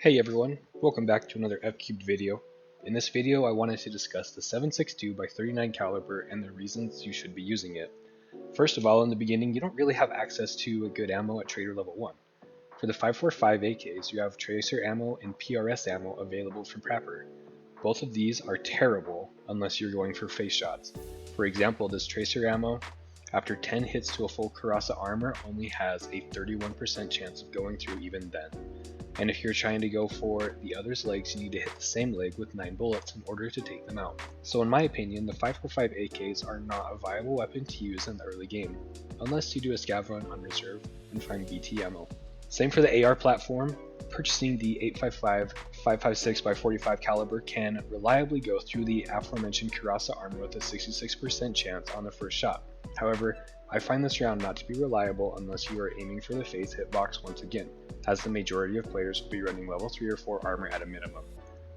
Hey everyone, welcome back to another F-Cubed video. In this video I wanted to discuss the 7.62 by 39 caliber and the reasons you should be using it. First of all, in the beginning you don't really have access to a good ammo at Trader Level 1. For the 5.45 AKs you have Tracer ammo and PRS ammo available from Prapper. Both of these are terrible unless you're going for face shots. For example, this Tracer ammo, after 10 hits to a full Cuirassier armor, only has a 31% chance of going through even then. And if you're trying to go for the other's legs, you need to hit the same leg with 9 bullets in order to take them out. So in my opinion, the 5.45 AKs are not a viable weapon to use in the early game, unless you do a scav run on reserve and find BT ammo. Same for the AR platform. Purchasing the 8.55 5.56 by 45 caliber can reliably go through the aforementioned Cuirassier armor with a 66% chance on the first shot. However, I find this round not to be reliable unless you are aiming for the face hitbox once again, as the majority of players will be running level 3 or 4 armor at a minimum,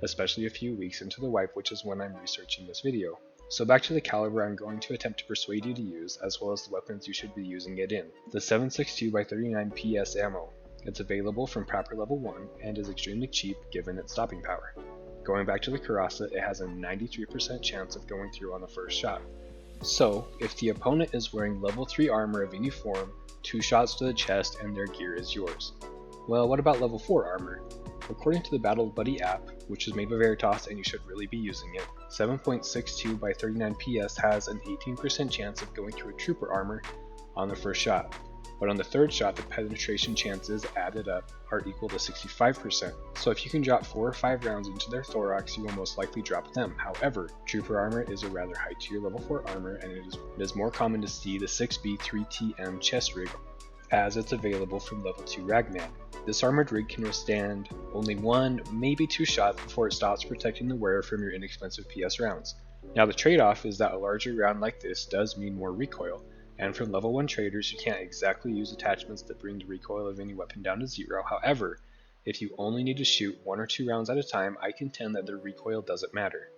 especially a few weeks into the wipe, which is when I'm researching this video. So back to the caliber I'm going to attempt to persuade you to use, as well as the weapons you should be using it in. The 7.62 by 39 PS ammo. It's available from Prapper level 1 and is extremely cheap given its stopping power. Going back to the Cuirassier, it has a 93% chance of going through on the first shot. So, if the opponent is wearing level 3 armor of any form, 2 shots to the chest and their gear is yours. Well, what about level 4 armor? According to the Battle Buddy app, which is made by Veritas and you should really be using it, 7.62 by 39 PS has an 18% chance of going through a trooper armor on the first shot. But on the third shot, the penetration chances added up are equal to 65%. So if you can drop 4 or 5 rounds into their thorax, you will most likely drop them. However, trooper armor is a rather high tier level 4 armor, and it is more common to see the 6B 3TM chest rig, as it's available from level 2 Ragman. This armored rig can withstand only 1, maybe 2 shots before it stops protecting the wearer from your inexpensive PS rounds. Now the trade-off is that a larger round like this does mean more recoil, and from level 1 traders you can't exactly use attachments that bring the recoil of any weapon down to 0. However, if you only need to shoot 1 or 2 rounds at a time, I contend that the recoil doesn't matter.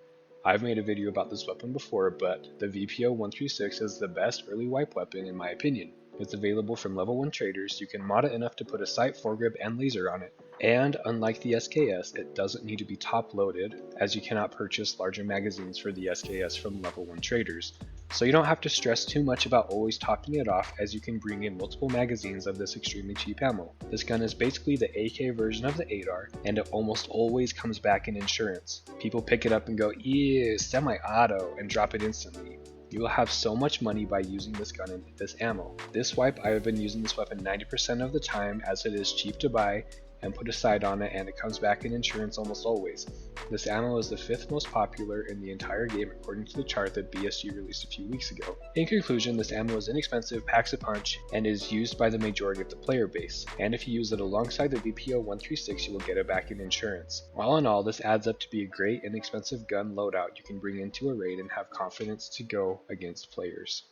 I've made a video about this weapon before, but the VPO-136 is the best early wipe weapon in my opinion. It's available from level 1 traders, you can mod it enough to put a sight, foregrip, and laser on it. And unlike the SKS, it doesn't need to be top loaded, as you cannot purchase larger magazines for the SKS from level 1 traders. So you don't have to stress too much about always topping it off, as you can bring in multiple magazines of this extremely cheap ammo. This gun is basically the AK version of the 8R, and it almost always comes back in insurance. People pick it up and go, ew, semi-auto, and drop it instantly. You will have so much money by using this gun and this ammo. This wipe, I have been using this weapon 90% of the time, as it is cheap to buy and put a sight on it, and it comes back in insurance almost always. This ammo is the 5th most popular in the entire game according to the chart that BSG released a few weeks ago. In conclusion, this ammo is inexpensive, packs a punch, and is used by the majority of the player base, and if you use it alongside the VPO-136 you will get it back in insurance. All in all, this adds up to be a great inexpensive gun loadout you can bring into a raid and have confidence to go against players.